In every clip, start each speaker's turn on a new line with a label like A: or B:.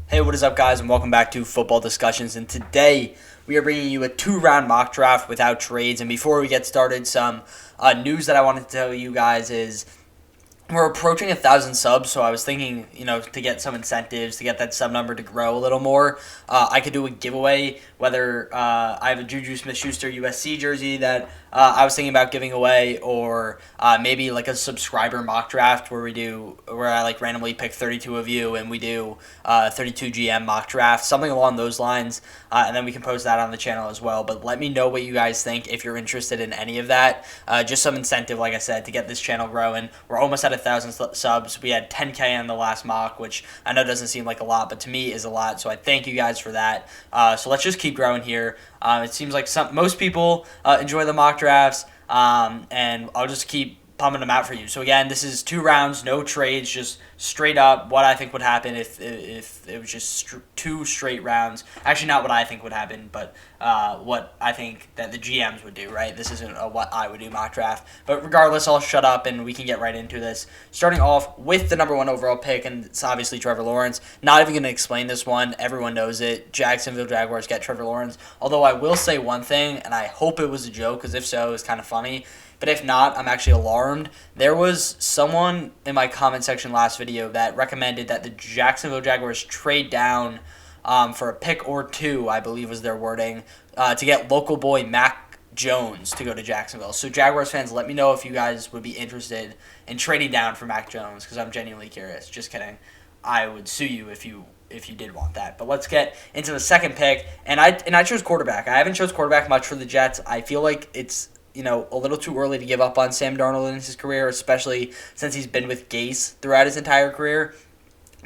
A: Hey, what is up, guys, and welcome back to Football Discussions. And today we are bringing you a 2-round mock draft without trades. And before we get started, some news that I wanted to tell you guys is we're approaching 1,000 subs, so I was thinking, to get some incentives, to get that sub number to grow a little more, I could do a giveaway, whether I have a Juju Smith-Schuster USC jersey that I was thinking about giving away, or maybe like a subscriber mock draft where I like randomly pick 32 of you and we do 32 GM mock draft, something along those lines, and then we can post that on the channel as well. But let me know what you guys think if you're interested in any of that. Just some incentive, like I said, to get this channel growing. We're almost at 1,000 subs. We had 10K on the last mock, which I know doesn't seem like a lot, but to me is a lot. So I thank you guys for that. So let's just keep growing here. It seems like most people enjoy the mock drafts, and I'll just keep pumping them out for you. So again, this is 2 rounds, no trades, just straight up what I think would happen if it was just 2 straight rounds. Actually, not what I think would happen, but what I think that the GMs would do, right? This isn't a what I would do mock draft. But regardless, I'll shut up and we can get right into this. Starting off with the number 1 overall pick, and it's obviously Trevor Lawrence. Not even going to explain this one. Everyone knows it. Jacksonville Jaguars get Trevor Lawrence. Although I will say one thing, and I hope it was a joke, because if so, it's kind of funny. But if not, I'm actually alarmed. There was someone in my comment section last video that recommended that the Jacksonville Jaguars trade down for a pick or 2, I believe was their wording, to get local boy Mac Jones to go to Jacksonville. So Jaguars fans, let me know if you guys would be interested in trading down for Mac Jones, because I'm genuinely curious. Just kidding. I would sue you if you did want that. But let's get into the second pick. And I chose quarterback. I haven't chose quarterback much for the Jets. I feel like it's a little too early to give up on Sam Darnold in his career, especially since he's been with Gase throughout his entire career.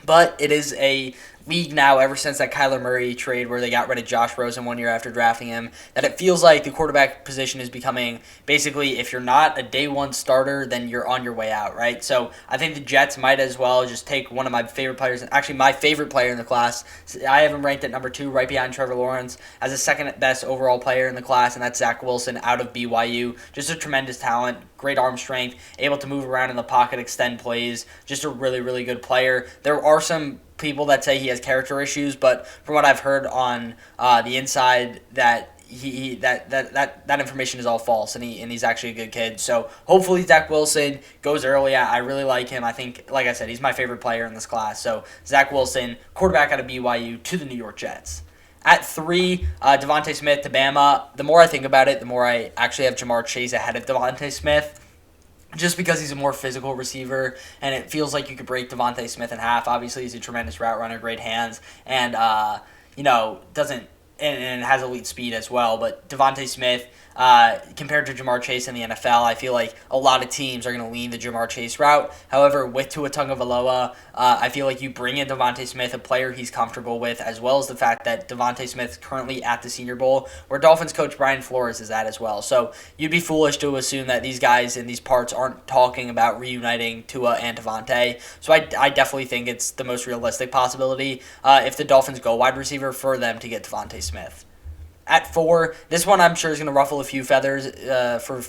A: But it is a league now, ever since that Kyler Murray trade where they got rid of Josh Rosen 1 year after drafting him, that it feels like the quarterback position is becoming basically, if you're not a day 1 starter, then you're on your way out, right? So I think the Jets might as well just take one of my favorite players, actually my favorite player in the class. I have him ranked at number 2, right behind Trevor Lawrence, as the second best overall player in the class, and that's Zach Wilson out of BYU. Just a tremendous talent, great arm strength, able to move around in the pocket, extend plays, just a really, really good player. There are some people that say he has character issues, but from what I've heard on the inside, that that information is all false, and he's actually a good kid. So hopefully Zach Wilson goes early. I really like him. I think, like I said, he's my favorite player in this class. So Zach Wilson, quarterback out of BYU, to the New York Jets. At 3, DeVonta Smith to Bama. The more I think about it, the more I actually have Jamar Chase ahead of DeVonta Smith, just because he's a more physical receiver, and it feels like you could break DeVonta Smith in half. Obviously, he's a tremendous route runner, great hands, and doesn't and has elite speed as well. But DeVonta Smith, compared to Jamar Chase in the NFL, I feel like a lot of teams are going to lean the Jamar Chase route. However, with Tua Tagovailoa, I feel like you bring in DeVonta Smith, a player he's comfortable with, as well as the fact that DeVonta Smith's currently at the Senior Bowl, where Dolphins coach Brian Flores is at as well. So you'd be foolish to assume that these guys in these parts aren't talking about reuniting Tua and DeVonta. So I definitely think it's the most realistic possibility, if the Dolphins go wide receiver, for them to get DeVonta Smith. At 4, this one I'm sure is going to ruffle a few feathers for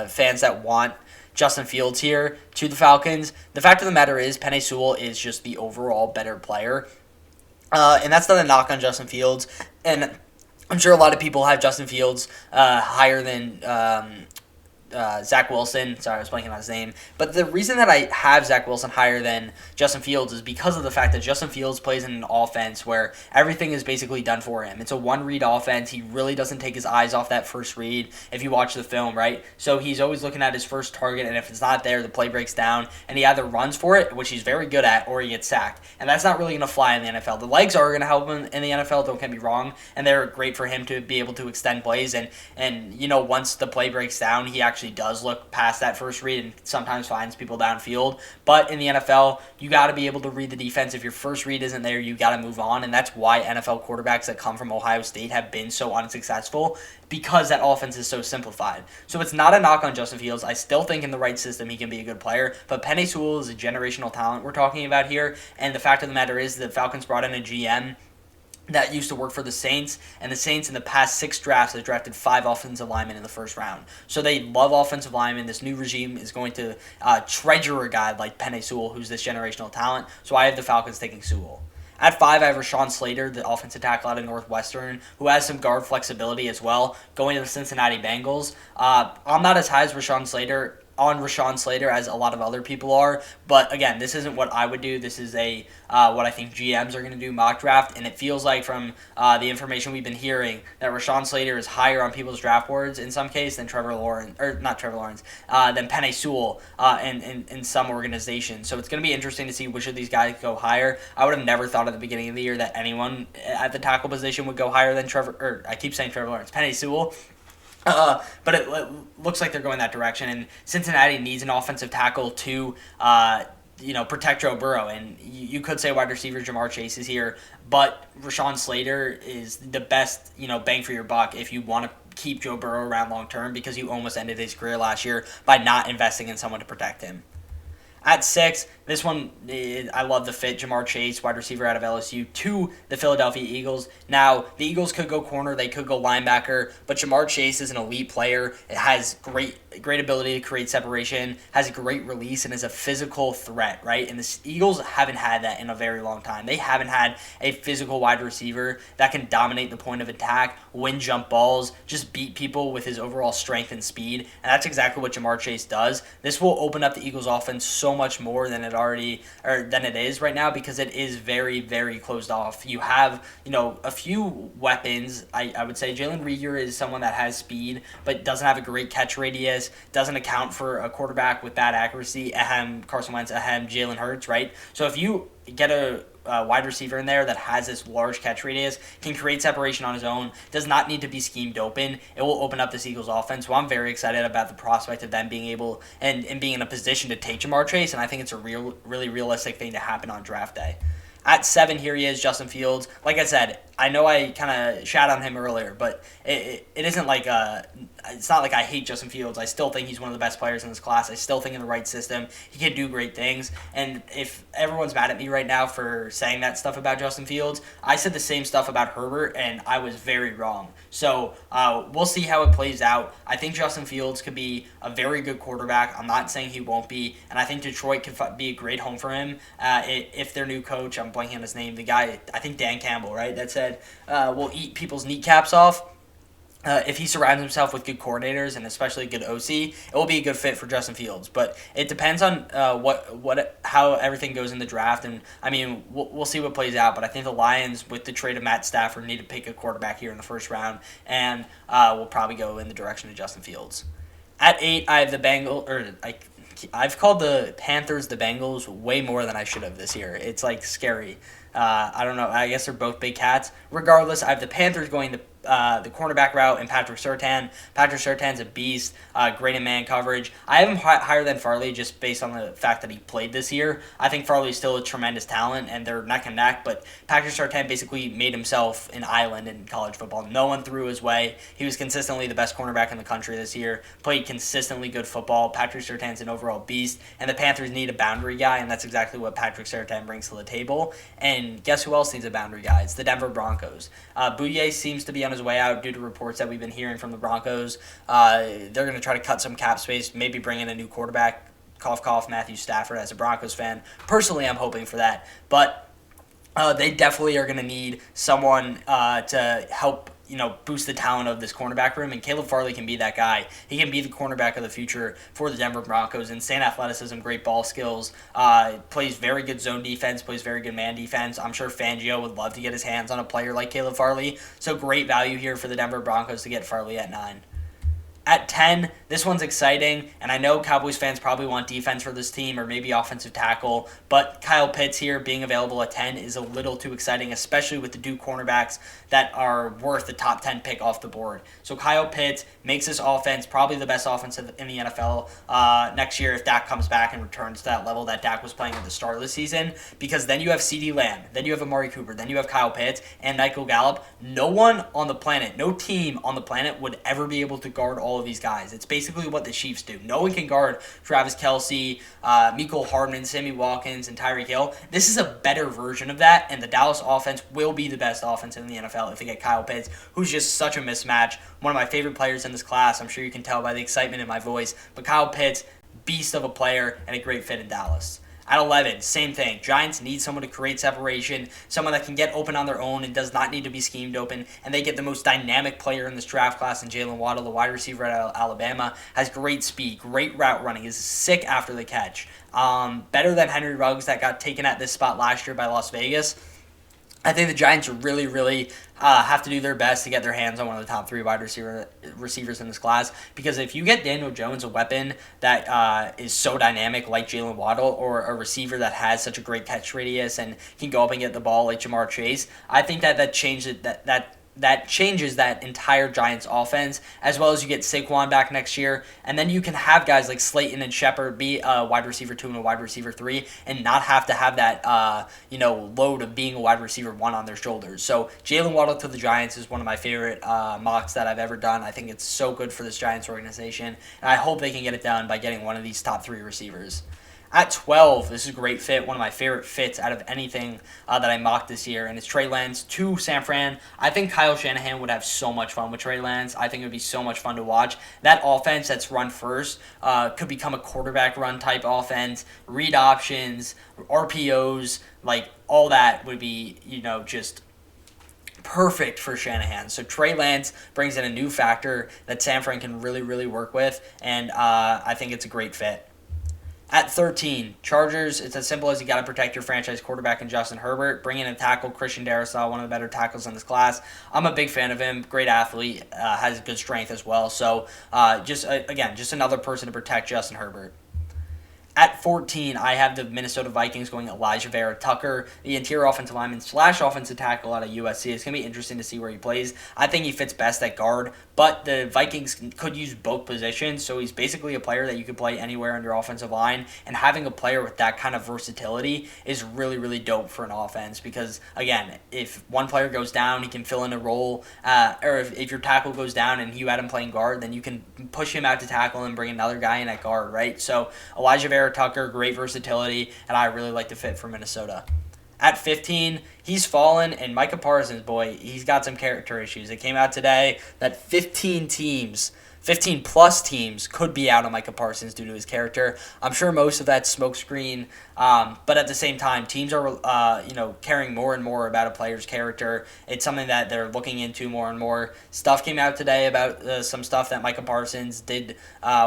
A: fans that want Justin Fields here to the Falcons. The fact of the matter is, Penei Sewell is just the overall better player. And that's not a knock on Justin Fields. And I'm sure a lot of people have Justin Fields higher than Zach Wilson. Sorry, I was blanking on his name. But the reason that I have Zach Wilson higher than Justin Fields is because of the fact that Justin Fields plays in an offense where everything is basically done for him. It's a one-read offense. He really doesn't take his eyes off that first read if you watch the film, right? So he's always looking at his first target, and if it's not there, the play breaks down, and he either runs for it, which he's very good at, or he gets sacked. And that's not really going to fly in the NFL. The legs are going to help him in the NFL, don't get me wrong, and they're great for him to be able to extend plays. And once the play breaks down, he actually does look past that first read and sometimes finds people downfield. But in the NFL, you got to be able to read the defense. If your first read isn't there, you got to move on, and that's why NFL quarterbacks that come from Ohio State have been so unsuccessful, because that offense is so simplified. So it's not a knock on Justin Fields. I still think in the right system he can be a good player, but Penei Sewell is a generational talent we're talking about here, and the fact of the matter is the Falcons brought in a GM that used to work for the Saints, and the Saints in the past 6 drafts have drafted 5 offensive linemen in the first round. So they love offensive linemen. This new regime is going to treasure a guy like Penei Sewell, who's this generational talent. So I have the Falcons taking Sewell. At 5, I have RASHAWN SLATER, the offensive tackle out of Northwestern, who has some guard flexibility as well, going to the Cincinnati Bengals. I'm not as high as RASHAWN SLATER as a lot of other people are, but again, this isn't what I would do. This is what I think GMs are going to do mock draft, and it feels like from the information we've been hearing that RASHAWN SLATER is higher on people's draft boards in some case than than PENEI Sewell in some organizations. So it's going to be interesting to see which of these guys go higher. I would have never thought at the beginning of the year that anyone at the tackle position would go higher than PENEI Sewell. But it looks like they're going that direction, and Cincinnati needs an offensive tackle to protect Joe Burrow. And you could say wide receiver Ja'Marr Chase is here, but RASHAWN SLATER is the best bang for your buck if you want to keep Joe Burrow around long term, because you almost ended his career last year by not investing in someone to protect him. At 6, this one, I love the fit. Ja'Marr Chase, wide receiver out of LSU, to the Philadelphia Eagles. Now, the Eagles could go corner, they could go linebacker, but Ja'Marr Chase is an elite player. It has great ability to create separation, has a great release, and is a physical threat, right? And the Eagles haven't had that in a very long time. They haven't had a physical wide receiver that can dominate the point of attack, win jump balls, just beat people with his overall strength and speed, and that's exactly what Ja'Marr Chase does. This will open up the Eagles' offense so much more than it is right now, because it is very, very closed off. You have a few weapons. I would say Jalen Reagor is someone that has speed but doesn't have a great catch radius, doesn't account for a quarterback with bad accuracy. Carson Wentz, Jalen Hurts, right? So if you get a wide receiver in there that has this large catch radius, can create separation on his own, does not need to be schemed open, it will open up this Eagles offense. So I'm very excited about the prospect of them being able and being in a position to take Ja'Marr Chase, and I think it's a really realistic thing to happen on draft day. At 7, here he is, Justin Fields. Like I said, I know I kind of shat on him earlier, but it isn't like it's not like I hate Justin Fields. I still think he's one of the best players in this class. I still think in the right system, he can do great things. And if everyone's mad at me right now for saying that stuff about Justin Fields, I said the same stuff about Herbert, and I was very wrong. So we'll see how it plays out. I think Justin Fields could be a very good quarterback. I'm not saying he won't be, and I think Detroit could be a great home for him if their new coach, I'm blanking on his name, the guy, I think Dan Campbell, right, that said will eat people's kneecaps off. If he surrounds himself with good coordinators and especially a good OC, it will be a good fit for Justin Fields. But it depends on how everything goes in the draft, and I mean we'll see what plays out. But I think the Lions, with the trade of Matt Stafford, need to pick a quarterback here in the first round, and will probably go in the direction of Justin Fields. At 8, I have the Bengals, I've called the Panthers the Bengals way more than I should have this year. It's like scary. I don't know. I guess they're both big cats. Regardless, I have the Panthers going the cornerback route and Patrick Surtain. Patrick Surtain's a beast, great in man coverage. I have him higher than Farley just based on the fact that he played this year. I think Farley's still a tremendous talent, and they're neck and neck, but Patrick Surtain basically made himself an island in college football. No one threw his way. He was consistently the best cornerback in the country this year, played consistently good football. Patrick Surtain's an overall beast, and the Panthers need a boundary guy, and that's exactly what Patrick Surtain brings to the table. And guess who else needs a boundary guy? It's the Denver Broncos. Bouye seems to be on his way out due to reports that we've been hearing from the Broncos. They're going to try to cut some cap space, maybe bring in a new quarterback, cough, cough, Matthew Stafford. As a Broncos fan, personally, I'm hoping for that. But they definitely are going to need someone to help boost the talent of this cornerback room, and Caleb Farley can be that guy. He can be the cornerback of the future for the Denver Broncos. Insane athleticism, great ball skills, plays very good zone defense, plays very good man defense. I'm sure Fangio would love to get his hands on a player like Caleb Farley, so great value here for the Denver Broncos to get Farley at 9. At 10, this one's exciting, and I know Cowboys fans probably want defense for this team or maybe offensive tackle, but Kyle Pitts here being available at 10 is a little too exciting, especially with the Duke cornerbacks that are worth the top 10 pick off the board. So Kyle Pitts makes this offense probably the best offense in the NFL next year if Dak comes back and returns to that level that Dak was playing at the start of the season, because then you have CeeDee Lamb, then you have Amari Cooper, then you have Kyle Pitts and Michael Gallup. No one on the planet, no team on the planet would ever be able to guard all of these guys. It's basically what the Chiefs do. No one can guard Travis Kelce, Mecole Hardman, Sammy Watkins, and Tyreek Hill. This is a better version of that, and the Dallas offense will be the best offense in the NFL if they get Kyle Pitts, who's just such a mismatch. One of my favorite players in this class. I'm sure you can tell by the excitement in my voice, but Kyle Pitts, beast of a player and a great fit in Dallas. At 11, same thing. Giants need someone to create separation, someone that can get open on their own and does not need to be schemed open, and they get the most dynamic player in this draft class in Jaylen Waddle, the wide receiver at Alabama. Has great speed, great route running, is sick after the catch. Better than Henry Ruggs that got taken at this spot last year by Las Vegas. I think the Giants really have to do their best to get their hands on one of the top 3 wide receivers in this class, because if you get Daniel Jones, a weapon that is so dynamic like Jaylen Waddle, or a receiver that has such a great catch radius and can go up and get the ball like Jamar Chase, I think that changes that changes that entire Giants offense, as well as you get Saquon back next year, and then you can have guys like Slayton and Shepard be a wide receiver 2 and a wide receiver 3, and not have to have that load of being a wide receiver 1 on their shoulders. So Jaylen Waddle to the Giants is one of my favorite mocks that I've ever done. I think it's so good for this Giants organization, and I hope they can get it done by getting one of these top 3 receivers. At 12, this is a great fit, one of my favorite fits out of anything that I mocked this year, and it's Trey Lance to San Fran. I think Kyle Shanahan would have so much fun with Trey Lance. I think it would be so much fun to watch. That offense that's run first could become a quarterback run type offense, read options, RPOs, like all that would be, just perfect for Shanahan. So Trey Lance brings in a new factor that San Fran can really work with, and I think it's a great fit. At 13, Chargers, it's as simple as you got to protect your franchise quarterback in Justin Herbert. Bring in a tackle, Christian Darrisaw, one of the better tackles in this class. I'm a big fan of him. Great athlete, has good strength as well. So just another person to protect Justin Herbert. At 14, I have the Minnesota Vikings going ALIJAH VERA-TUCKER, the interior offensive lineman / offensive tackle out of USC. It's going to be interesting to see where he plays. I think he fits best at guard, but the Vikings could use both positions, so he's basically a player that you could play anywhere on your offensive line, and having a player with that kind of versatility is really dope for an offense, because, again, if one player goes down, he can fill in a role, or if your tackle goes down and you had him playing guard, then you can push him out to tackle and bring another guy in at guard, right? So ALIJAH VERA-TUCKER, great versatility, and I really like the fit for Minnesota. At 15, he's fallen, and Micah Parsons, boy, he's got some character issues. It came out today that 15-plus teams could be out on Micah Parsons due to his character. I'm sure most of that's smokescreen, but at the same time, teams are caring more and more about a player's character. It's something that they're looking into more and more. Stuff came out today about some stuff that Micah Parsons did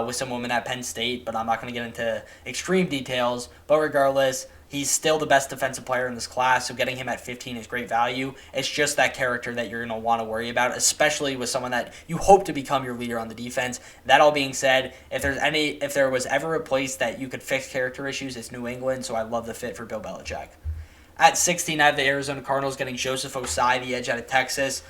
A: with some women at Penn State, but I'm not going to get into extreme details. But regardless, he's still the best defensive player in this class, so getting him at 15 is great value. It's just that character that you're going to want to worry about, especially with someone that you hope to become your leader on the defense. That all being said, if there was ever a place that you could fix character issues, it's New England, so I love the fit for Bill Belichick. At 16, I have the Arizona Cardinals getting Joseph Ossai, the edge out of Texas.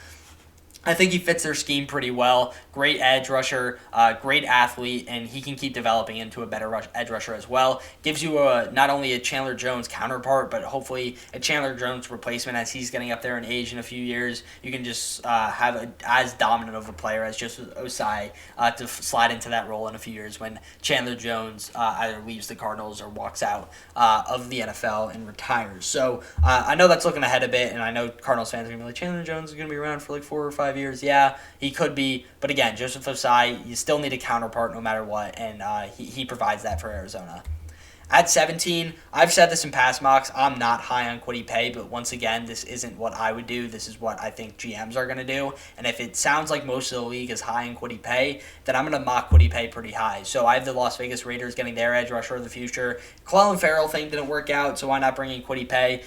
A: I think he fits their scheme pretty well. Great edge rusher, great athlete, and he can keep developing into a better edge rusher as well. Gives you not only a Chandler Jones counterpart, but hopefully a Chandler Jones replacement as he's getting up there in age in a few years. You can just have as dominant of a player as just Ossai to slide into that role in a few years when Chandler Jones either leaves the Cardinals or walks out of the NFL and retires. So I know that's looking ahead a bit, and I know Cardinals fans are going to be like, Chandler Jones is going to be around for like 4 or 5 years. Yeah, he could be, but again, Joseph Ossai, you still need a counterpart no matter what, and he provides that for Arizona. At 17, I've said this in past mocks, I'm not high on KWITY Paye, but once again, this isn't what I would do. This is what I think GMs are going to do. And if it sounds like most of the league is high in KWITY Paye, then I'm going to mock KWITY Paye pretty high. So I have the Las Vegas Raiders getting their edge rusher of the future. Clelin Ferrell thing didn't work out, so why not bring in KWITY Paye,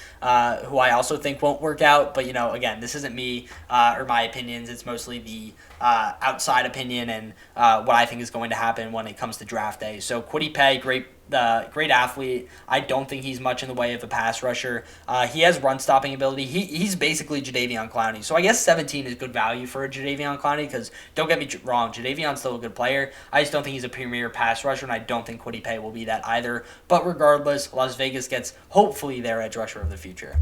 A: who I also think won't work out. But, again, this isn't me or my opinions. It's mostly the outside opinion and what I think is going to happen when it comes to draft day. So KWITY Paye, great athlete. I don't think he's much in the way of a pass rusher. He has run-stopping ability. He's basically Jadeveon Clowney. So I guess 17 is good value for a Jadeveon Clowney because, don't get me wrong, Jadeveon's still a good player. I just don't think he's a premier pass rusher, and I don't think KWITY Paye will be that either. But regardless, Las Vegas gets, hopefully, their edge rusher of the future.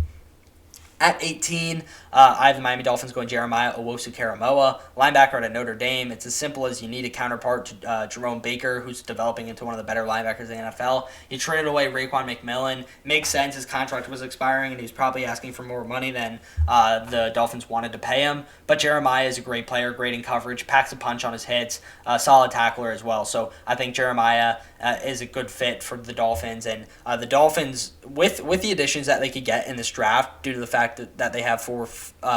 A: At 18, I have the Miami Dolphins going Jeremiah OWUSU-KORAMOAH, linebacker at Notre Dame. It's as simple as you need a counterpart to Jerome Baker, who's developing into one of the better linebackers in the NFL. You traded away Raekwon McMillan. Makes sense. His contract was expiring, and he was probably asking for more money than the Dolphins wanted to pay him. But Jeremiah is a great player, great in coverage, packs a punch on his hits, solid tackler as well. So I think Jeremiah is a good fit for the Dolphins. And the Dolphins, with the additions that they could get in this draft, due to the fact that they have 4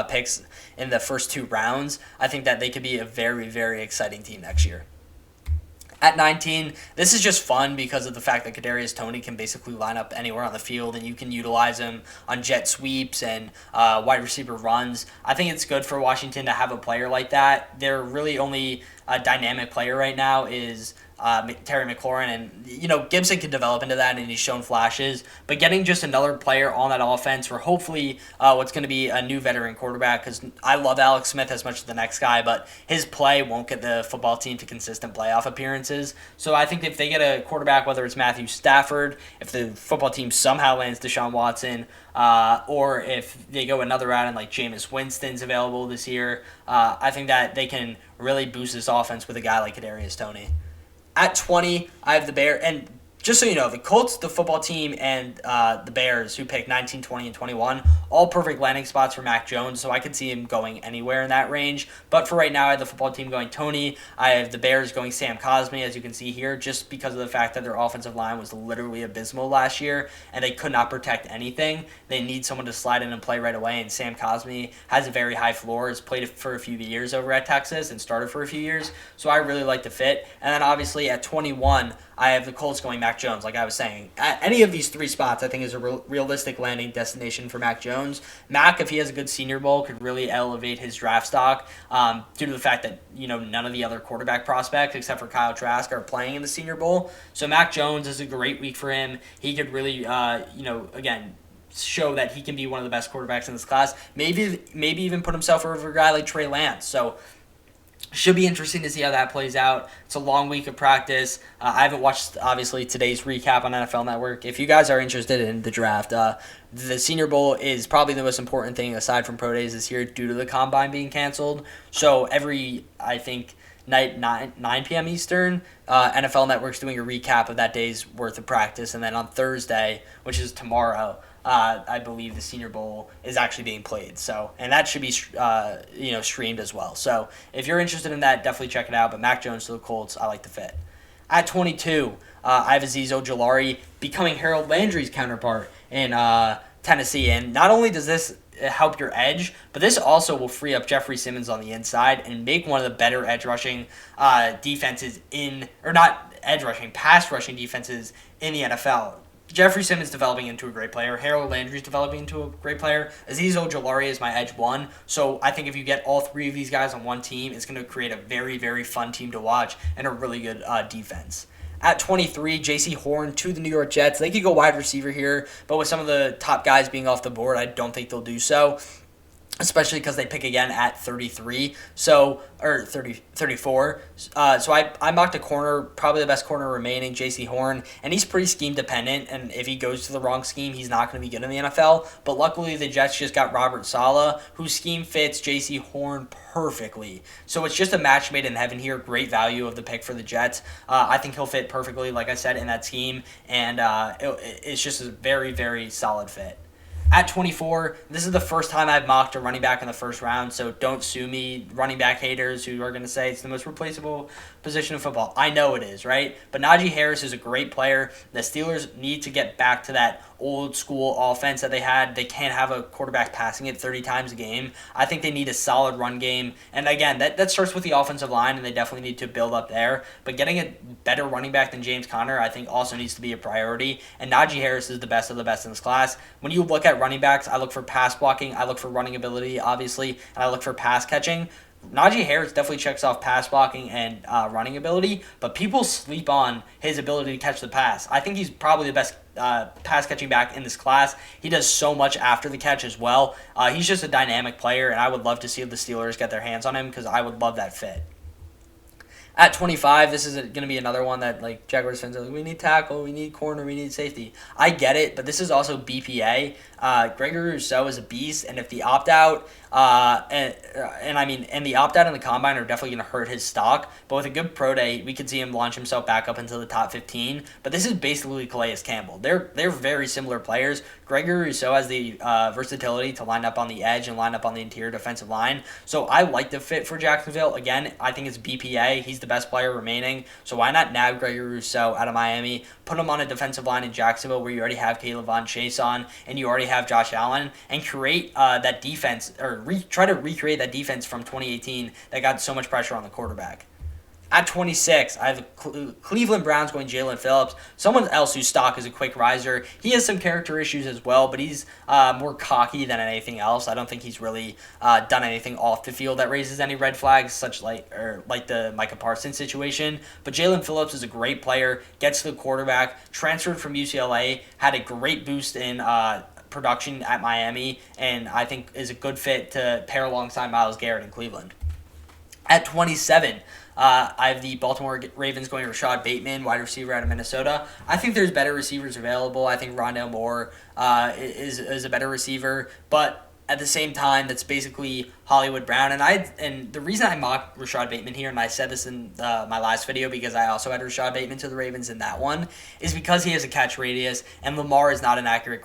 A: picks in the first 2 rounds, I think that they could be a very, very exciting team next year. At 19, this is just fun because of the fact that Toney can basically line up anywhere on the field, and you can utilize him on jet sweeps and wide receiver runs. I think it's good for Washington to have a player like that. Their really only dynamic player right now is Terry McLaurin, and Gibson can develop into that, and he's shown flashes. But getting just another player on that offense for hopefully what's going to be a new veteran quarterback, because I love Alex Smith as much as the next guy, but his play won't get the football team to consistent playoff appearances. So I think if they get a quarterback, whether it's Matthew Stafford, if the football team somehow lands Deshaun Watson, or if they go another route and like Jameis Winston's available this year, I think that they can really boost this offense with a guy like Toney. At 20, I have the Bears, and just so you know, the Colts, the football team, and the Bears, who picked 19, 20, and 21, all perfect landing spots for Mac Jones, so I could see him going anywhere in that range. But for right now, I have the football team going Toney. I have the Bears going Sam Cosmi, as you can see here, just because of the fact that their offensive line was literally abysmal last year, and they could not protect anything. They need someone to slide in and play right away, and Sam Cosmi has a very high floor, has played for a few years over at Texas, and started for a few years, so I really like the fit. And then obviously at 21, I have the Colts going Mac Jones, like I was saying. At any of these 3 spots, I think is a realistic landing destination for Mac Jones. Mac, if he has a good Senior Bowl, could really elevate his draft stock due to the fact that none of the other quarterback prospects, except for Kyle Trask, are playing in the Senior Bowl. So Mac Jones is a great week for him. He could really, again, show that he can be one of the best quarterbacks in this class. Maybe even put himself over a guy like Trey Lance. So should be interesting to see how that plays out. It's a long week of practice. I haven't watched, obviously, today's recap on NFL Network. If you guys are interested in the draft, the Senior Bowl is probably the most important thing aside from Pro Days this year due to the Combine being canceled. So every, I think, night, 9 p.m. Eastern, NFL Network's doing a recap of that day's worth of practice. And then on Thursday, which is tomorrow, I believe the Senior Bowl is actually being played. So, and that should be streamed as well. So if you're interested in that, definitely check it out. But Mac Jones to the Colts, I like the fit. At 22, I have AZEEZ OJULARI becoming Harold Landry's counterpart in Tennessee. And not only does this help your edge, but this also will free up Jeffrey Simmons on the inside and make one of the better edge rushing defenses pass rushing defenses in the NFL. Jeffrey Simmons developing into a great player. Harold Landry's developing into a great player. AZEEZ OJULARI is my edge 1. So I think if you get all 3 of these guys on one team, it's going to create a very, very fun team to watch and a really good defense. At 23, J.C. Horn to the New York Jets. They could go wide receiver here, but with some of the top guys being off the board, I don't think they'll do so, especially because they pick again at 33, or 34. So I mocked a corner, probably the best corner remaining, J.C. Horn, and he's pretty scheme dependent, and if he goes to the wrong scheme, he's not going to be good in the NFL. But luckily, the Jets just got Robert Saleh, whose scheme fits J.C. Horn perfectly. So it's just a match made in heaven here. Great value of the pick for the Jets. I think he'll fit perfectly, like I said, in that scheme, and it's just a very, very solid fit. At 24, this is the first time I've mocked a running back in the first round, so don't sue me, running back haters who are going to say it's the most replaceable position in football. I know it is, right? But Najee Harris is a great player. The Steelers need to get back to that old school offense that they had. They can't have a quarterback passing it 30 times a game. I think they need a solid run game. And again, that starts with the offensive line, and they definitely need to build up there. But getting a better running back than James Conner, I think, also needs to be a priority. And Najee Harris is the best of the best in this class. When you look at running backs, I look for pass blocking, I look for running ability, obviously, and I look for pass catching. Najee Harris definitely checks off pass blocking and running ability, but people sleep on his ability to catch the pass. I think he's probably the best pass-catching back in this class. He does so much after the catch as well. He's just a dynamic player, and I would love to see the Steelers get their hands on him because I would love that fit. At 25, this is going to be another one that, like, Jaguars fans are like, we need tackle, we need corner, we need safety. I get it, but this is also BPA. Gregory Rousseau is a beast, and if the opt-out and the opt-out and the combine are definitely going to hurt his stock, but with a good pro day, we could see him launch himself back up into the top 15. But this is basically Calais Campbell. They're very similar players. Gregory Rousseau has the versatility to line up on the edge and line up on the interior defensive line. So I like the fit for Jacksonville. Again, I think it's BPA. He's the best player remaining. So why not nab Gregory Rousseau out of Miami, put him on a defensive line in Jacksonville where you already have Caleb Von Chase on and you already have Josh Allen, and create that defense, or try to recreate that defense from 2018 that got so much pressure on the quarterback. At 26, I have the Cleveland Browns going Jaylin Phillips, someone else whose stock is a quick riser. He has some character issues as well, but he's more cocky than anything else. I don't think he's really done anything off the field that raises any red flags, like the Micah Parsons situation. But Jaylin Phillips is a great player, gets to the quarterback, transferred from UCLA, had a great boost in production at Miami, and I think is a good fit to pair alongside Myles Garrett in Cleveland. At 27, I have the Baltimore Ravens going Rashad Bateman, wide receiver out of Minnesota. I think there's better receivers available. I think Rondale Moore is a better receiver, but at the same time, that's basically Hollywood Brown. And the reason I mocked Rashad Bateman here, and I said this in my last video because I also had Rashad Bateman to the Ravens in that one, is because he has a catch radius, and Lamar is not an accurate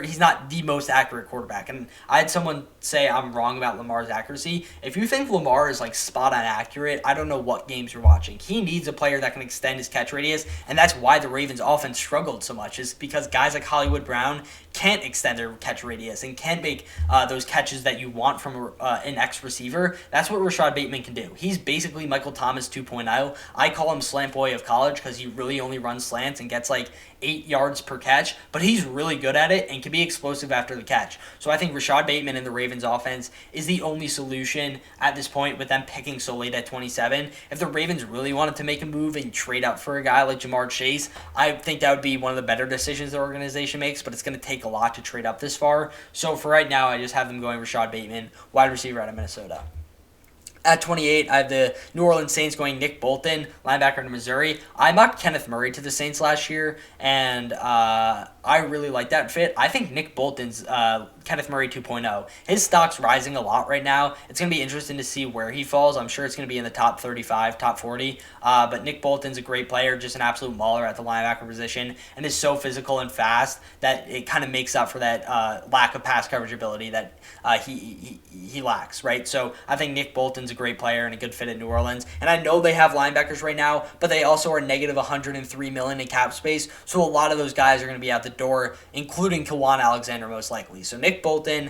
A: he's not the most accurate quarterback. And I had someone say I'm wrong about Lamar's accuracy. If you think Lamar is like spot on accurate, I don't know what games you're watching. He needs a player that can extend his catch radius, and that's why the Ravens offense struggled so much, is because guys like Hollywood Brown can't extend their catch radius and can't make those catches that you want from an ex-receiver. That's what Rashad Bateman can do. He's basically Michael Thomas 2.0. I call him Slant Boy of college because he really only runs slants and gets like 8 yards per catch, but he's really good at it and can be explosive after the catch. So I think Rashad Bateman in the Ravens offense is the only solution at this point, with them picking so late at 27. If the Ravens really wanted to make a move and trade up for a guy like Jamar Chase, I think that would be one of the better decisions the organization makes, but it's going to take a lot to trade up this far. So for right now, I just have them going Rashad Bateman, wide receiver out of Minnesota. At 28, I have the New Orleans Saints going Nick Bolton, linebacker to Missouri. I mocked Kenneth Murray to the Saints last year, and I really like that fit. I think Nick Bolton's Kenneth Murray 2.0. His stock's rising a lot right now. It's going to be interesting to see where he falls. I'm sure it's going to be in the top 35, top 40. But Nick Bolton's a great player, just an absolute mauler at the linebacker position, and is so physical and fast that it kind of makes up for that lack of pass coverage ability that he lacks, right? So I think Nick Bolton's a great player and a good fit at New Orleans. And I know they have linebackers right now, but they also are negative $103 million in cap space. So a lot of those guys are going to be out the door, including Kawan Alexander most likely. So Nick Bolton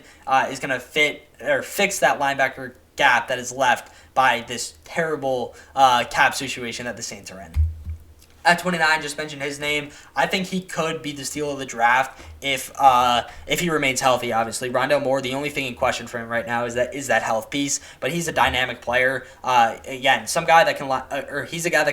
A: is going to fix that linebacker gap that is left by this terrible cap situation that the Saints are in. At 29, just mentioned his name. I think he could be the steal of the draft if he remains healthy, obviously. Rondale Moore, the only thing in question for him right now is that health piece, but he's a dynamic player. Again, he's a guy that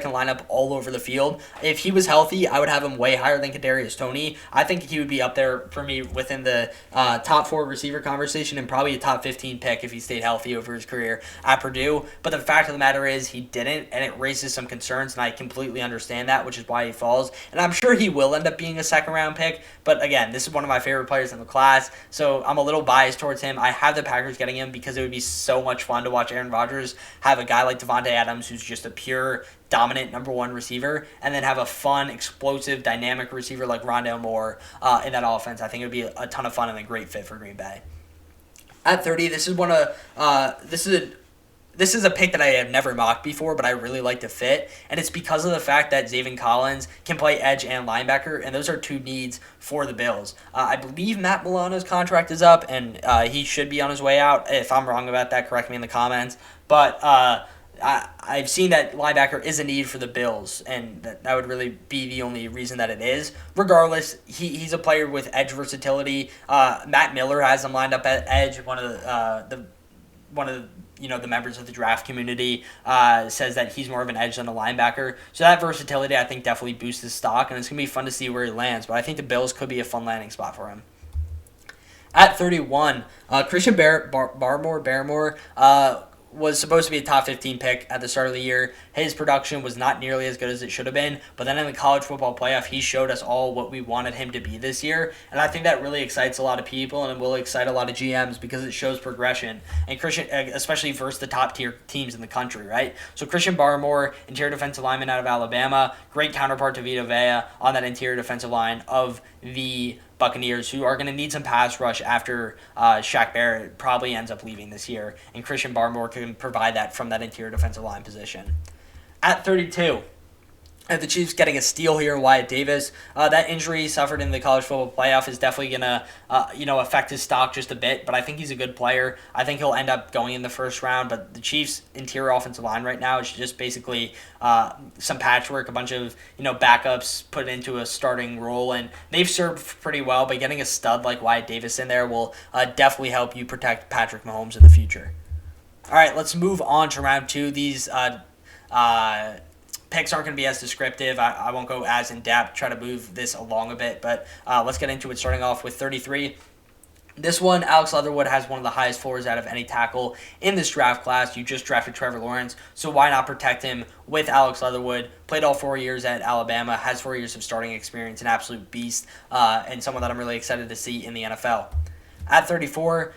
A: can line up all over the field. If he was healthy, I would have him way higher than KADARIUS Toney. I think he would be up there for me within the top 4 receiver conversation, and probably a top 15 pick if he stayed healthy over his career at Purdue. But the fact of the matter is he didn't, and it raises some concerns, and I completely understand that, which is why he falls. And I'm sure he will end up being a second-round pick, but again, this is one of my favorite players in the class, so I'm a little biased towards him. I have the Packers getting him because it would be so much fun to watch Aaron Rodgers have a guy like Devonta Adams, who's just a pure dominant number 1 receiver, and then have a fun, explosive, dynamic receiver like Rondale Moore in that offense. I think it would be a ton of fun and a great fit for Green Bay. At 30, this is a pick that I have never mocked before, but I really like the fit, and it's because of the fact that Zaven Collins can play edge and linebacker, and those are 2 needs for the Bills. I believe Matt Milano's contract is up, and he should be on his way out. If I'm wrong about that, correct me in the comments. But I've seen that linebacker is a need for the Bills, and that would really be the only reason that it is. Regardless, he's a player with edge versatility. Matt Miller has him lined up at edge. One of the members of the draft community says that he's more of an edge than a linebacker. So that versatility, I think, definitely boosts his stock, and it's going to be fun to see where he lands. But I think the Bills could be a fun landing spot for him. At 31, Christian Barmore was supposed to be a top 15 pick at the start of the year. His production was not nearly as good as it should have been, but then in the college football playoff, he showed us all what we wanted him to be this year, and I think that really excites a lot of people and it will excite a lot of GMs because it shows progression, and Christian, especially versus the top tier teams in the country, right? So Christian Barmore, interior defensive lineman out of Alabama, great counterpart to Vita Vea on that interior defensive line of the Buccaneers, who are going to need some pass rush after Shaq Barrett probably ends up leaving this year, and Christian Barmore can provide that from that interior defensive line position. At 32, the Chiefs getting a steal here, Wyatt Davis. That injury he suffered in the college football playoff is definitely going to affect his stock just a bit, but I think he's a good player. I think he'll end up going in the first round, but the Chiefs' interior offensive line right now is just basically some patchwork, a bunch of backups put into a starting role, and they've served pretty well, but getting a stud like Wyatt Davis in there will definitely help you protect Patrick Mahomes in the future. All right, let's move on to round 2. These picks aren't going to be as descriptive. I won't go as in-depth, try to move this along a bit, but let's get into it, starting off with 33. This one, Alex Leatherwood has one of the highest floors out of any tackle in this draft class. You just drafted Trevor Lawrence, so why not protect him with Alex Leatherwood? Played all 4 years at Alabama, has 4 years of starting experience, an absolute beast, and someone that I'm really excited to see in the NFL. At 34,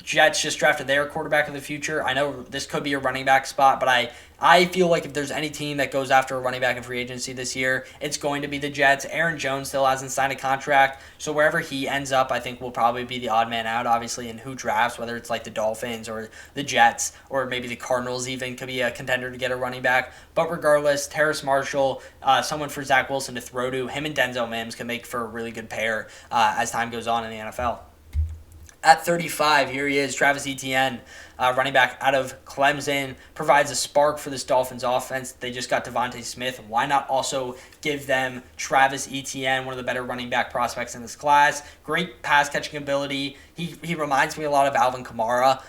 A: Jets just drafted their quarterback of the future. I know this could be a running back spot, but I feel like if there's any team that goes after a running back in free agency this year, it's going to be the Jets. Aaron Jones still hasn't signed a contract, so wherever he ends up, I think will probably be the odd man out, obviously, in who drafts, whether it's like the Dolphins or the Jets or maybe the Cardinals even could be a contender to get a running back. But regardless, Terrace Marshall, someone for Zach Wilson to throw to, him and Denzel Mims can make for a really good pair as time goes on in the NFL. At 35, here he is, Travis Etienne, running back out of Clemson, provides a spark for this Dolphins offense. They just got Devonta Smith. Why not also give them Travis Etienne, one of the better running back prospects in this class? Great pass-catching ability. He reminds me a lot of Alvin Kamara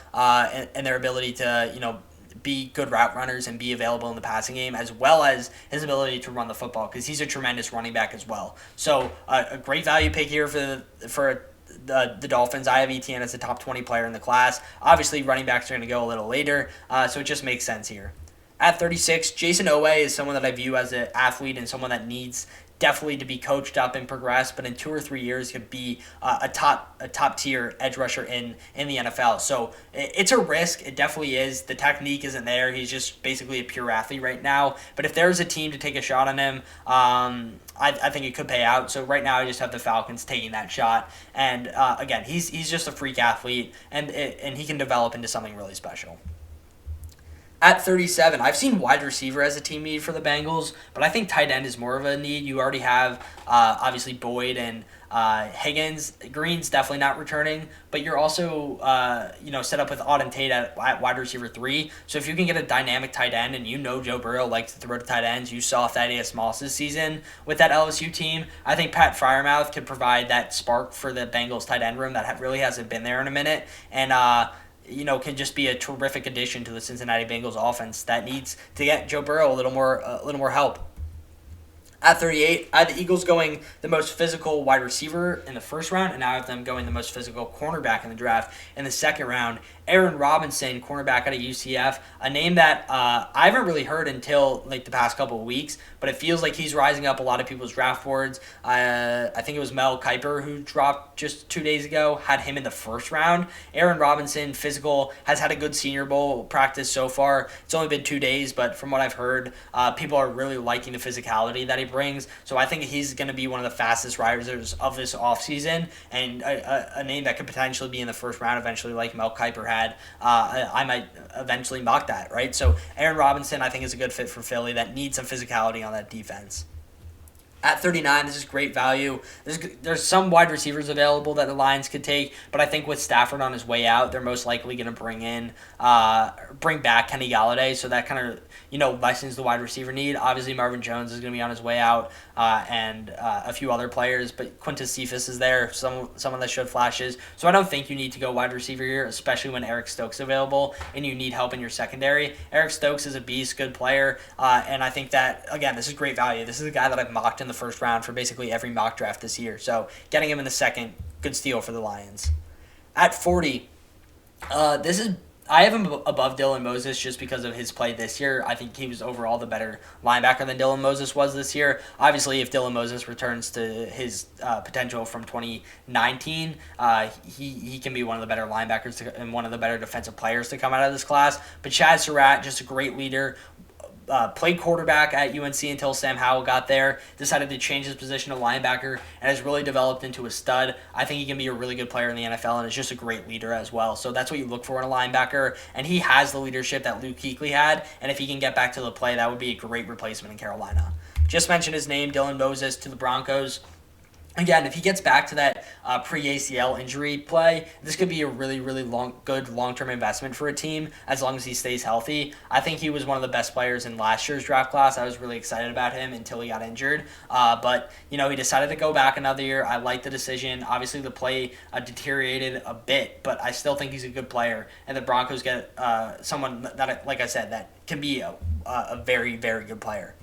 A: and their ability to, be good route runners and be available in the passing game, as well as his ability to run the football, because he's a tremendous running back as well. So a great value pick here for the Dolphins. I have Etienne as a top 20 player in the class. Obviously, running backs are going to go a little later, so it just makes sense here. At 36, Jason Oweh is someone that I view as an athlete and someone that needs definitely to be coached up and progress, but in 2 or 3 years could be a top tier edge rusher in the NFL. So it's a risk. It definitely is. The technique isn't there. He's just basically a pure athlete right now. But if there's a team to take a shot on him, I think it could pay out. So right now I just have the Falcons taking that shot. And again, he's just a freak athlete, and he can develop into something really special. At 37, I've seen wide receiver as a team need for the Bengals, but I think tight end is more of a need. You already have, obviously, Boyd and Higgins. Green's definitely not returning, but you're also, set up with Auden Tate at wide receiver 3. So if you can get a dynamic tight end, and Joe Burrow likes to throw to tight ends, you saw Thaddeus Moss this season with that LSU team. I think Pat Freiermuth could provide that spark for the Bengals tight end room that really hasn't been there in a minute, and can just be a terrific addition to the Cincinnati Bengals offense that needs to get Joe Burrow a little more help. At 38, I had the Eagles going the most physical wide receiver in the first round, and now I have them going the most physical cornerback in the draft in the second round. Aaron Robinson, cornerback out of UCF, a name that I haven't really heard until the past couple of weeks, but it feels like he's rising up a lot of people's draft boards. I think it was Mel Kiper who dropped just 2 days ago, had him in the first round. Aaron Robinson, physical, has had a good Senior Bowl practice so far. It's only been 2 days, but from what I've heard, people are really liking the physicality that he brings. So I think he's going to be one of the fastest risers of this offseason, and a name that could potentially be in the first round eventually, like Mel Kiper had. I might eventually mock that, right? So Aaron Robinson, I think, is a good fit for Philly that needs some physicality on that defense. At 39, this is great value. There's some wide receivers available that the Lions could take, but I think with Stafford on his way out, they're most likely going to bring back Kenny Galladay, so that kind of lessens the wide receiver need. Obviously, Marvin Jones is going to be on his way out, and a few other players, but Quintus Cephas is there, someone that showed flashes. So I don't think you need to go wide receiver here, especially when Eric Stokes is available and you need help in your secondary. Eric Stokes is a beast, good player, and I think that, again, this is great value. This is a guy that I've mocked in the first round for basically every mock draft this year. So getting him in the second, good steal for the Lions. At 40, this is I have him above Dylan Moses just because of his play this year. I think he was overall the better linebacker than Dylan Moses was this year. Obviously, if Dylan Moses returns to his potential from 2019, he can be one of the better linebackers and one of the better defensive players to come out of this class. But Chad Surratt, just a great leader. Played quarterback at UNC until Sam Howell got there, decided to change his position to linebacker, and has really developed into a stud. I think he can be a really good player in the NFL and is just a great leader as well. So that's what you look for in a linebacker, and he has the leadership that Luke Kuechly had, and if he can get back to the play, that would be a great replacement in Carolina. Just mentioned his name, Dylan Moses, to the Broncos. Again, if he gets back to that pre-ACL injury play, this could be a really, really good long-term investment for a team as long as he stays healthy. I think he was one of the best players in last year's draft class. I was really excited about him until he got injured. But, he decided to go back another year. I like the decision. Obviously, the play deteriorated a bit, but I still think he's a good player. And the Broncos get someone that, like I said, that can be a very, very good player.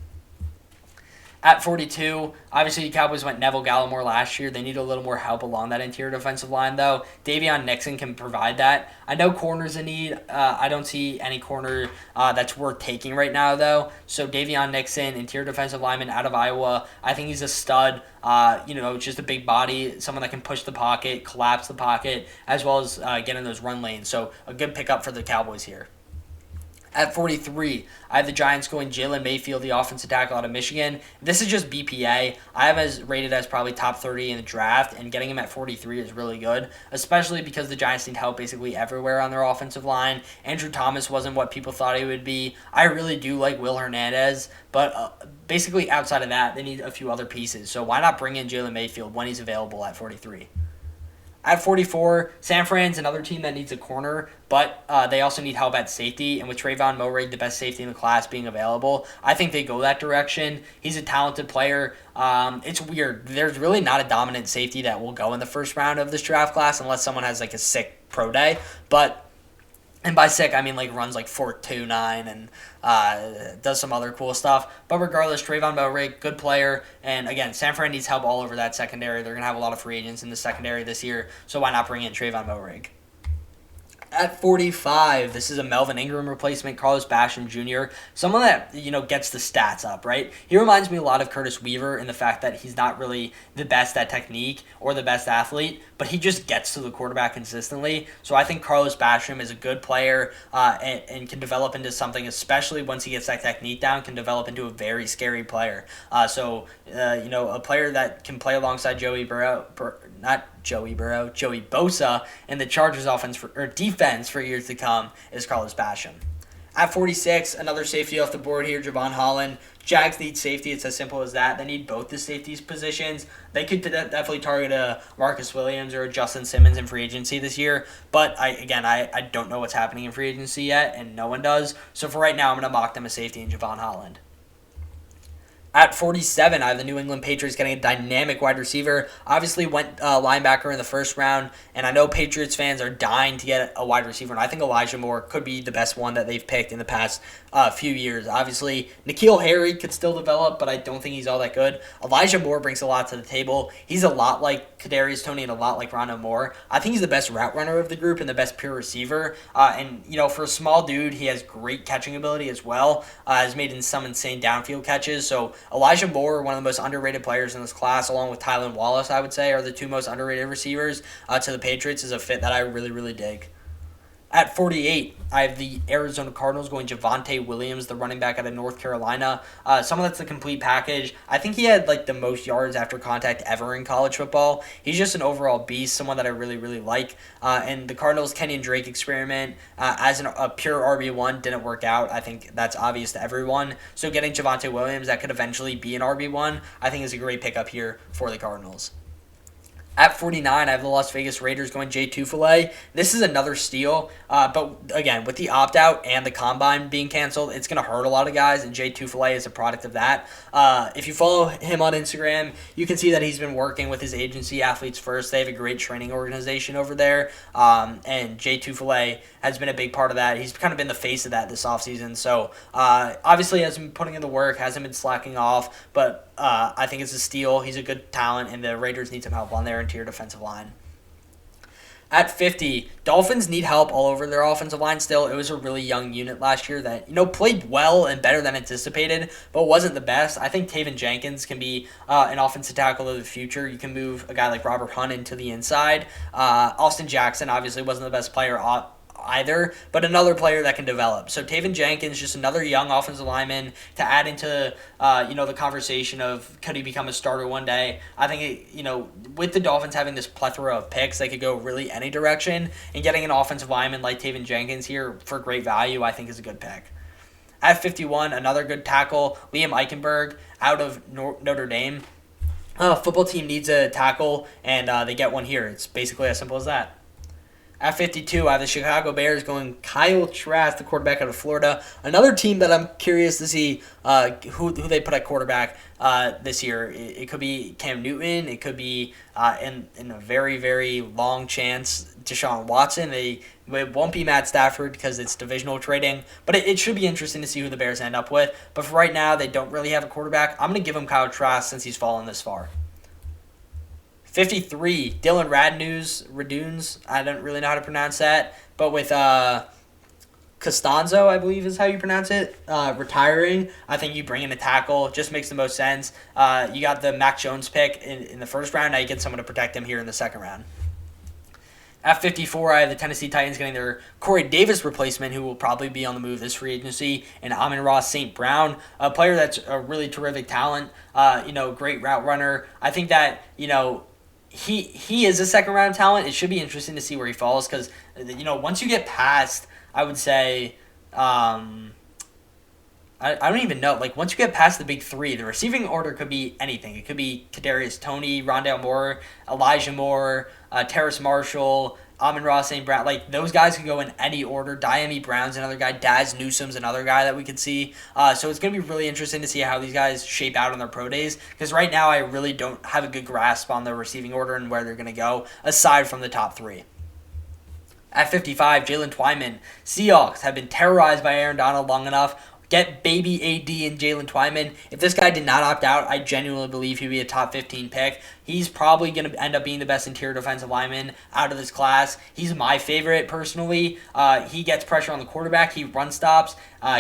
A: At 42, obviously the Cowboys went Neville Gallimore last year. They need a little more help along that interior defensive line, though. Davion Nixon can provide that. I know corner's a need. I don't see any corner that's worth taking right now, though. So Davion Nixon, interior defensive lineman out of Iowa. I think he's a stud. Just a big body, someone that can push the pocket, collapse the pocket, as well as get in those run lanes. So a good pickup for the Cowboys here. At 43, I have the Giants going Jalen Mayfield, the offensive tackle out of Michigan. This is just BPA. I have him rated as probably top 30 in the draft, and getting him at 43 is really good, especially because the Giants need help basically everywhere on their offensive line. Andrew Thomas wasn't what people thought he would be. I really do like Will Hernandez, but basically outside of that, they need a few other pieces. So why not bring in Jalen Mayfield when he's available at 43? At 44, San Fran's another team that needs a corner, but they also need help at safety. And with Trayvon Moehrig, the best safety in the class, being available, I think they go that direction. He's a talented player. It's weird. There's really not a dominant safety that will go in the first round of this draft class unless someone has like a sick pro day. And by sick, I mean runs 4.29 and does some other cool stuff. But regardless, Trayvon Moehrig, good player. And again, San Fran needs help all over that secondary. They're going to have a lot of free agents in the secondary this year. So why not bring in Trayvon Moehrig? At 45, this is a Melvin Ingram replacement, Carlos Basham Jr., someone that, gets the stats up, right? He reminds me a lot of Curtis Weaver in the fact that he's not really the best at technique or the best athlete, but he just gets to the quarterback consistently. So I think Carlos Basham is a good player and can develop into something, especially once he gets that technique down, can develop into a very scary player. A player that can play alongside Joey Bosa and the Chargers defense for years to come is Carlos Basham. At 46, another safety off the board here, Javon Holland. Jags need safety. It's as simple as that. They need both the safeties positions. They could definitely target a Marcus Williams or a Justin Simmons in free agency this year. But, I don't know what's happening in free agency yet, and no one does. So for right now, I'm going to mock them a safety in Javon Holland. At 47, I have the New England Patriots getting a dynamic wide receiver. Obviously went linebacker in the first round, and I know Patriots fans are dying to get a wide receiver, and I think Elijah Moore could be the best one that they've picked in the past few years. Obviously, N'Keal Harry could still develop, but I don't think he's all that good. Elijah Moore brings a lot to the table. He's a lot like KADARIUS Toney and a lot like Rondo Moore. I think he's the best route runner of the group and the best pure receiver. For a small dude, he has great catching ability as well. Has made some insane downfield catches, so Elijah Moore, one of the most underrated players in this class, along with Tylan Wallace, I would say, are the two most underrated receivers to the Patriots, is a fit that I really, really dig. At 48, I have the Arizona Cardinals going Javonte Williams, the running back out of North Carolina. Someone that's the complete package. I think he had the most yards after contact ever in college football. He's just an overall beast, someone that I really, really like. And the Cardinals' Kenyon Drake experiment as a pure RB1 didn't work out. I think that's obvious to everyone. So getting Javonte Williams that could eventually be an RB1, I think is a great pickup here for the Cardinals. At 49, I have the Las Vegas Raiders going Jay Tufele. This is another steal, but again, with the opt-out and the combine being canceled, it's going to hurt a lot of guys, and Jay Tufele is a product of that. If you follow him on Instagram, you can see that he's been working with his agency, Athletes First. They have a great training organization over there, and Jay Tufele has been a big part of that. He's kind of been the face of that this offseason, so obviously hasn't been putting in the work, hasn't been slacking off, but I think it's a steal. He's a good talent, and the Raiders need some help on their interior defensive line. At 50, Dolphins need help all over their offensive line still. It was a really young unit last year that, played well and better than anticipated, but wasn't the best. I think Taven Jenkins can be an offensive tackle of the future. You can move a guy like Robert Hunt into the inside. Austin Jackson obviously wasn't the best player either, but another player that can develop. So Taven Jenkins, just another young offensive lineman to add into the conversation of could he become a starter one day. I think with the Dolphins having this plethora of picks, they could go really any direction, and getting an offensive lineman like Taven Jenkins here for great value I think is a good pick. At 51, another good tackle, Liam Eichenberg out of Notre Dame. Football team needs a tackle, and they get one here. It's basically as simple as that. At 52, I have the Chicago Bears going Kyle Trask, the quarterback out of Florida. Another team that I'm curious to see who they put at quarterback this year. It could be Cam Newton. It could be, in a very, very long chance, Deshaun Watson. It won't be Matt Stafford because it's divisional trading. But it should be interesting to see who the Bears end up with. But for right now, they don't really have a quarterback. I'm going to give them Kyle Trask since he's fallen this far. 53, Dylan Raduns. I don't really know how to pronounce that. But with Costanzo, I believe is how you pronounce it, retiring, I think you bring in a tackle. Just makes the most sense. You got the Mac Jones pick in the first round. Now you get someone to protect him here in the second round. At 54, I have the Tennessee Titans getting their Corey Davis replacement, who will probably be on the move this free agency, and AMON-RA St. Brown, a player that's a really terrific talent, great route runner. I think that, he is a second-round talent. It should be interesting to see where he falls because, once you get past, I would say, I don't even know. Like, once you get past the big three, the receiving order could be anything. It could be KADARIUS Toney, Rondale Moore, Elijah Moore, Terrace Marshall, Amon-Ra St. Brown. Like, those guys can go in any order. Diami Brown's another guy. Daz Newsome's another guy that we could see. So it's going to be really interesting to see how these guys shape out on their pro days. Because right now I really don't have a good grasp on the receiving order and where they're going to go, aside from the top three. At 55, Jalen Twyman. Seahawks have been terrorized by Aaron Donald long enough. Get baby AD and Jalen Twyman. If this guy did not opt out, I genuinely believe he'd be a top 15 pick. He's probably going to end up being the best interior defensive lineman out of this class. He's my favorite personally. He gets pressure on the quarterback. He run stops.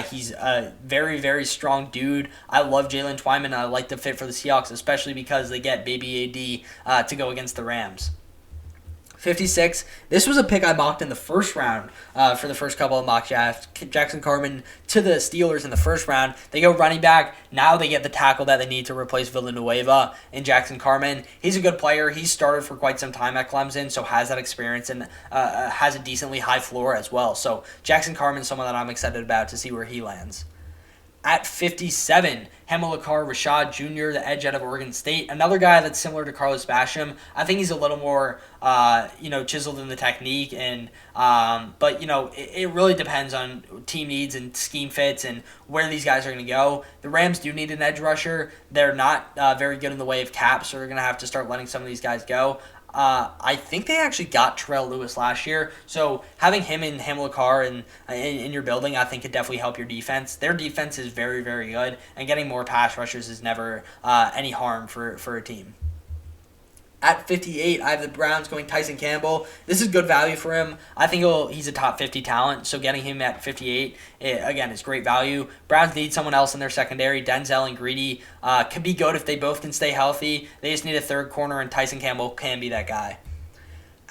A: He's a very, very strong dude. I love Jalen Twyman. I like the fit for the Seahawks, especially because they get baby AD to go against the Rams. 56. This was a pick I mocked in the first round for the first couple of mock drafts. Jackson Carman to the Steelers in the first round. They go running back. Now they get the tackle that they need to replace Villanueva and Jackson Carman. He's a good player. He's started for quite some time at Clemson, so has that experience and has a decently high floor as well. So Jackson Carman is someone that I'm excited about to see where he lands. At 57, Hamilcar Rashad Jr., the edge out of Oregon State. Another guy that's similar to Carlos Basham. I think he's a little more, chiseled in the technique. But it really depends on team needs and scheme fits and where these guys are going to go. The Rams do need an edge rusher. They're not very good in the way of cap, so they're going to have to start letting some of these guys go. I think they actually got Terrell Lewis last year, so having him and Hamilcar in your building, I think could definitely help your defense. Their defense is very, very good, and getting more pass rushers is never any harm for a team. At 58, I have the Browns going Tyson Campbell. This is good value for him. I think he's a top 50 talent, so getting him at 58, again, is great value. Browns need someone else in their secondary. Denzel and Greedy could be good if they both can stay healthy. They just need a third corner, and Tyson Campbell can be that guy.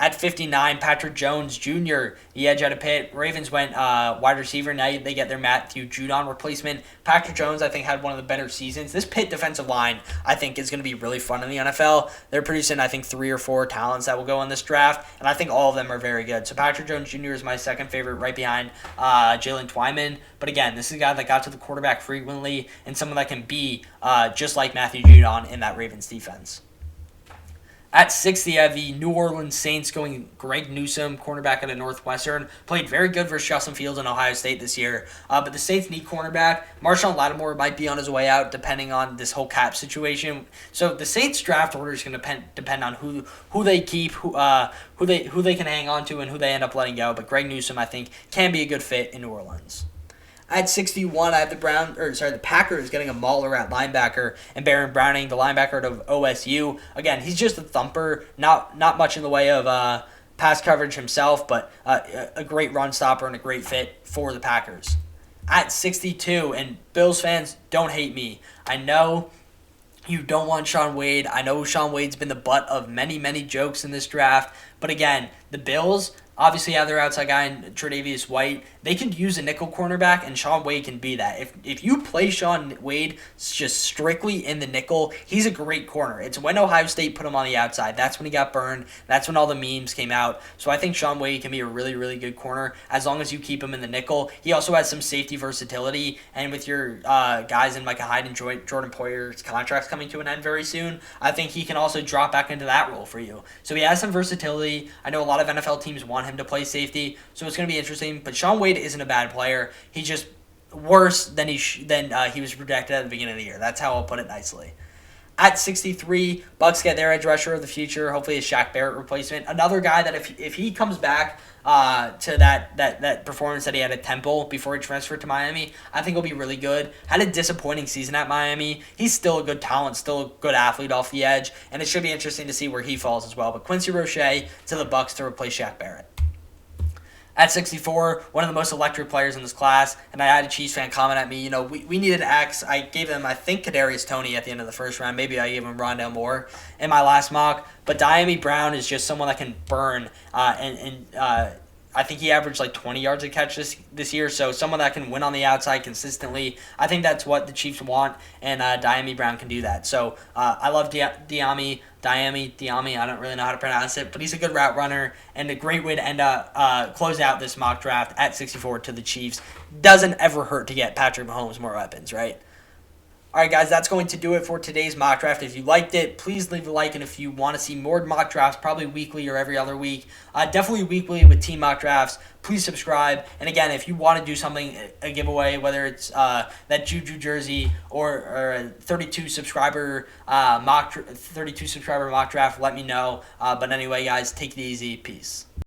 A: At 59, Patrick Jones Jr., the edge out of Pitt. Ravens went wide receiver. Now they get their Matthew Judon replacement. Patrick Jones, I think, had one of the better seasons. This Pitt defensive line, I think, is going to be really fun in the NFL. They're producing, I think, 3 or 4 talents that will go in this draft, and I think all of them are very good. So Patrick Jones Jr. is my second favorite, right behind Jalen Twyman. But again, this is a guy that got to the quarterback frequently and someone that can be just like Matthew Judon in that Ravens defense. At 60, I have the New Orleans Saints going Greg Newsome, cornerback out of Northwestern. Played very good versus Justin Fields in Ohio State this year. But the Saints need cornerback. Marshawn Lattimore might be on his way out depending on this whole cap situation. So the Saints draft order is going to depend on who they keep, who they can hang on to, and who they end up letting go. But Greg Newsome, I think, can be a good fit in New Orleans. At 61, I have the Packers getting a mauler at linebacker, and Baron Browning, the linebacker of OSU. Again, he's just a thumper, not much in the way of pass coverage himself, but a great run stopper and a great fit for the Packers. At 62, and Bills fans, don't hate me. I know you don't want Shaun Wade. I know Shaun Wade's been the butt of many, many jokes in this draft. But again, the Bills obviously have their outside guy in Tre'Davious White. They could use a nickel cornerback, and Shaun Wade can be that. If you play Shaun Wade just strictly in the nickel, he's a great corner. It's when Ohio State put him on the outside. That's when he got burned. That's when all the memes came out. So I think Shaun Wade can be a really, really good corner as long as you keep him in the nickel. He also has some safety versatility, and with your guys in Micah Hyde and Jordan Poyer's contracts coming to an end very soon, I think he can also drop back into that role for you. So he has some versatility. I know a lot of NFL teams want him to play safety, so it's going to be interesting. But Shaun Wade isn't a bad player. He's just worse than he was projected at the beginning of the year. That's how I'll put it nicely. At 63, Bucks get their edge rusher of the future, hopefully a Shaq Barrett replacement. Another guy that if he comes back to that performance that he had at Temple before he transferred to Miami, I think he'll be really good. Had a disappointing season at Miami. He's still a good talent, still a good athlete off the edge, and it should be interesting to see where he falls as well. But Quincy Roche to the Bucks to replace Shaq Barrett. At 64, one of the most electric players in this class, and I had a Chiefs fan comment at me, we needed X. I gave him, I think, KADARIUS Toney at the end of the first round. Maybe I gave him Rondale Moore in my last mock. But Diami Brown is just someone that can burn, I think he averaged like 20 yards a catch this year, so someone that can win on the outside consistently. I think that's what the Chiefs want, and Diami Brown can do that. So I love Diami, I don't really know how to pronounce it, but he's a good route runner and a great way to close out this mock draft at 64 to the Chiefs. Doesn't ever hurt to get Patrick Mahomes more weapons, right? All right, guys, that's going to do it for today's mock draft. If you liked it, please leave a like, and if you want to see more mock drafts, probably weekly or every other week, definitely weekly with team mock drafts, please subscribe. And again, if you want to do something, a giveaway, whether it's that Juju jersey or a 32 subscriber mock draft, let me know. But anyway, guys, take it easy. Peace.